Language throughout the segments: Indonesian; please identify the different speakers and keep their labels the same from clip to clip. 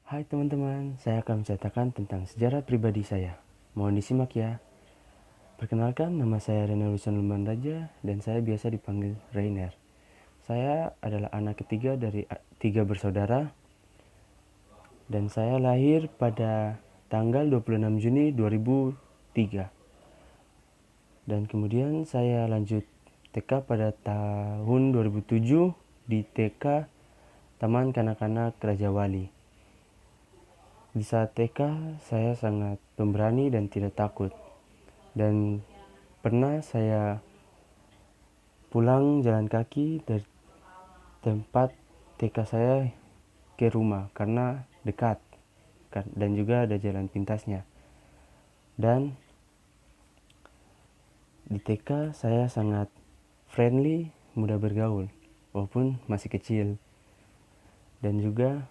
Speaker 1: Hai teman-teman, saya akan menceritakan tentang sejarah pribadi saya. Mohon disimak ya. Perkenalkan, nama saya Reiner Wilson Lumban Raja dan saya biasa dipanggil Reiner. Saya adalah anak ketiga dari tiga bersaudara dan saya lahir pada tanggal 26 Juni 2003. Dan kemudian saya lanjut TK pada tahun 2007 di TK Taman Kanak-kanak Raja Wali. Di saat TK, saya sangat pemberani dan tidak takut. Dan pernah saya pulang jalan kaki dari tempat TK saya ke rumah karena dekat dan juga ada jalan pintasnya. Dan di TK saya sangat friendly, mudah bergaul, walaupun masih kecil. Dan juga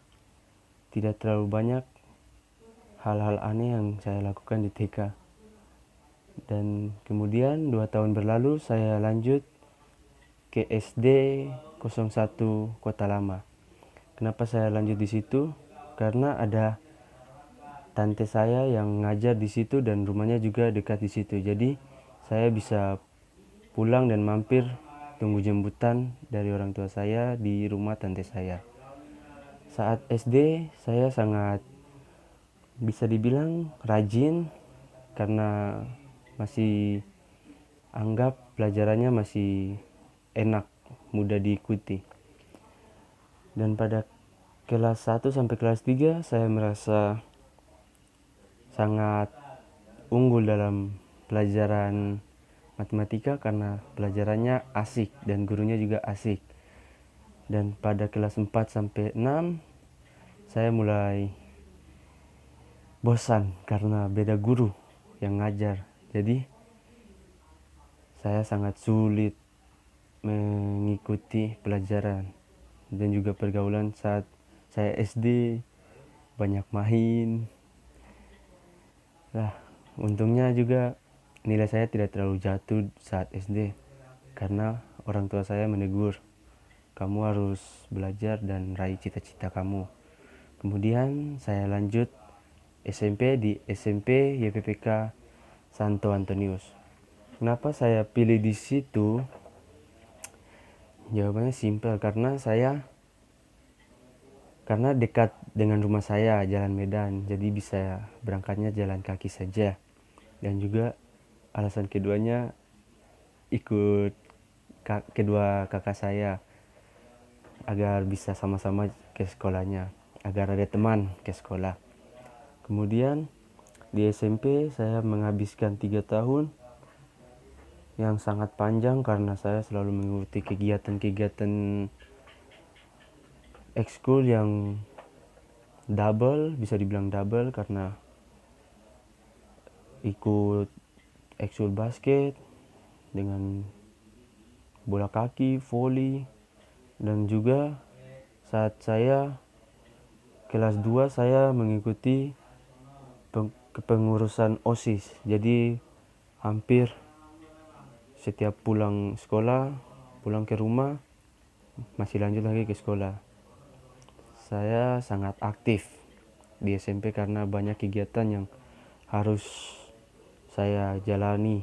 Speaker 1: tidak terlalu banyak hal-hal aneh yang saya lakukan di TK. Dan kemudian 2 tahun berlalu saya lanjut ke SD 01 Kota Lama. Kenapa saya lanjut di situ? Karena ada tante saya yang ngajar di situ dan rumahnya juga dekat di situ. Jadi saya bisa pulang dan mampir tunggu jemputan dari orang tua saya di rumah tante saya. Saat SD saya sangat bisa dibilang rajin karena masih anggap pelajarannya masih enak, mudah diikuti. Dan pada kelas 1 sampai kelas 3 saya merasa sangat unggul dalam pelajaran matematika karena pelajarannya asik dan gurunya juga asik. Dan pada kelas 4 sampai 6 saya mulai bosan karena beda guru yang ngajar. Jadi saya sangat sulit mengikuti pelajaran dan juga pergaulan saat saya SD, banyak main. Untungnya juga nilai saya tidak terlalu jatuh saat SD karena orang tua saya menegur, kamu harus belajar dan raih cita-cita kamu. Kemudian saya lanjut SMP di SMP YPPK Santo Antonius. Kenapa saya pilih di situ? Jawabannya simpel, karena dekat dengan rumah saya, Jalan Medan, jadi bisa berangkatnya jalan kaki saja. Dan juga alasan keduanya ikut kedua kakak saya agar bisa sama-sama ke sekolahnya, agar ada teman ke sekolah. Kemudian di SMP saya menghabiskan 3 tahun yang sangat panjang karena saya selalu mengikuti kegiatan-kegiatan ekskul yang bisa dibilang double karena ikut ekskul basket dengan bola kaki, voli, dan juga saat saya kelas 2 saya mengikuti kepengurusan OSIS. Jadi hampir setiap pulang sekolah, pulang ke rumah, masih lanjut lagi ke sekolah. Saya sangat aktif di SMP karena banyak kegiatan yang harus saya jalani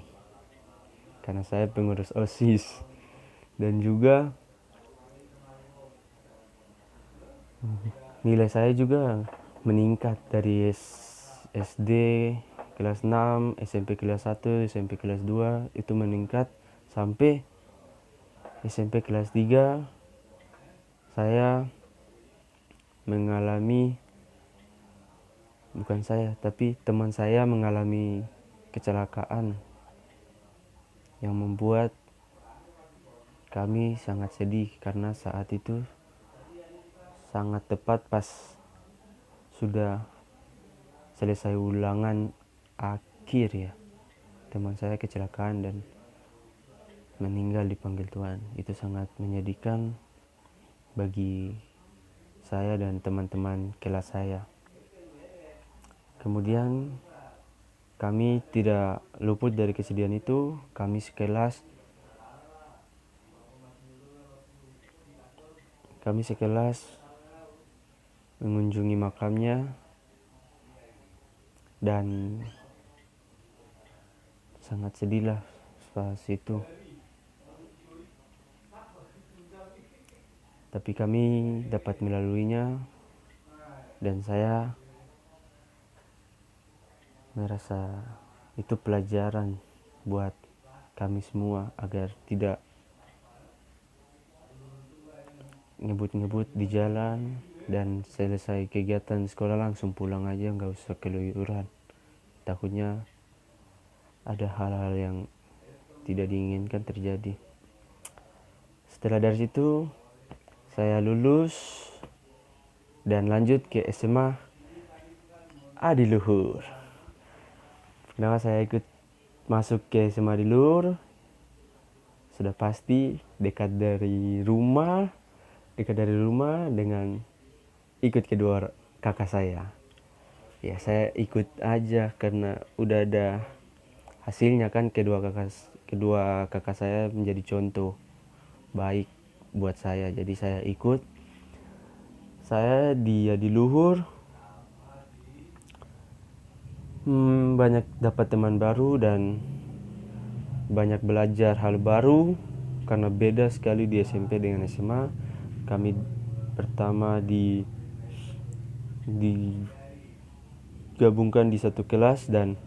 Speaker 1: karena saya pengurus OSIS. Dan juga nilai saya juga meningkat dari SD kelas 6, SMP kelas 1, SMP kelas 2 itu meningkat sampai SMP kelas 3 saya mengalami, bukan saya, tapi teman saya mengalami kecelakaan yang membuat kami sangat sedih karena saat itu sangat tepat pas sudah selesai ulangan akhir ya. Teman saya kecelakaan dan meninggal dipanggil Tuhan. Itu sangat menyedihkan bagi saya dan teman-teman kelas saya. Kemudian kami tidak luput dari kesedihan itu. Kami sekelas mengunjungi makamnya, dan sangat sedih lah pas itu. Tapi kami dapat melaluinya, dan saya merasa itu pelajaran buat kami semua agar tidak ngebut-ngebut di jalan, dan selesai kegiatan sekolah langsung pulang aja, nggak usah keluyuran. Takutnya ada hal-hal yang tidak diinginkan terjadi. Setelah dari situ saya lulus dan lanjut ke SMA Adiluhur. Kenapa saya ikut masuk ke SMA Adiluhur? Sudah pasti dekat dari rumah dengan ikut kedua kakak saya. Ya, saya ikut aja karena udah ada hasilnya kan, kedua kakak saya menjadi contoh baik buat saya. Jadi saya ikut. Saya di Adiluhur banyak dapat teman baru dan banyak belajar hal baru, karena beda sekali di SMP dengan SMA. Kami pertama digabungkan di satu kelas dan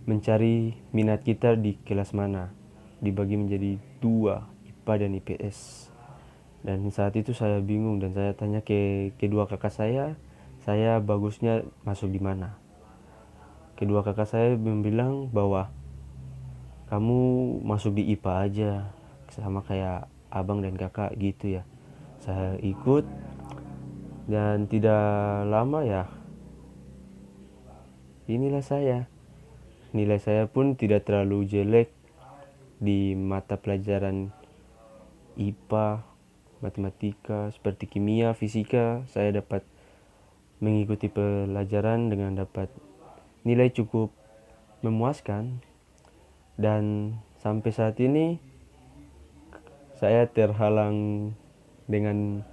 Speaker 1: mencari minat kita di kelas mana, dibagi menjadi 2, IPA dan IPS. Dan saat itu saya bingung dan saya tanya ke kedua kakak saya bagusnya masuk di mana. Kedua kakak saya bilang bahwa kamu masuk di IPA aja, sama kayak abang dan kakak gitu ya. Saya ikut, dan tidak lama ya, inilah saya. Nilai saya pun tidak terlalu jelek di mata pelajaran IPA, matematika, seperti kimia, fisika. Saya dapat mengikuti pelajaran dengan dapat nilai cukup memuaskan. Dan sampai saat ini saya terhalang dengan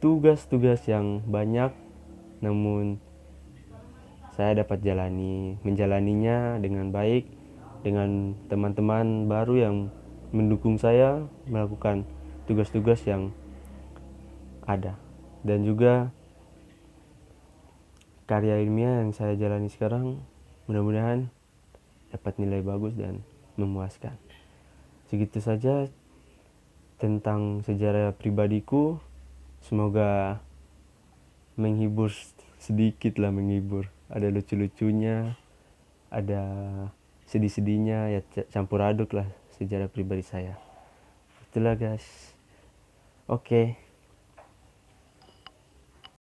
Speaker 1: tugas-tugas yang banyak, namun saya dapat menjalaninya dengan baik, dengan teman-teman baru yang mendukung saya melakukan tugas-tugas yang ada. Dan juga karya ilmiah yang saya jalani sekarang mudah-mudahan dapat nilai bagus dan memuaskan. Segitu saja tentang sejarah pribadiku. Semoga menghibur, sedikit lah menghibur. Ada lucu-lucunya, ada sedih-sedihnya, ya campur aduk lah sejarah pribadi saya. Itulah guys. Oke.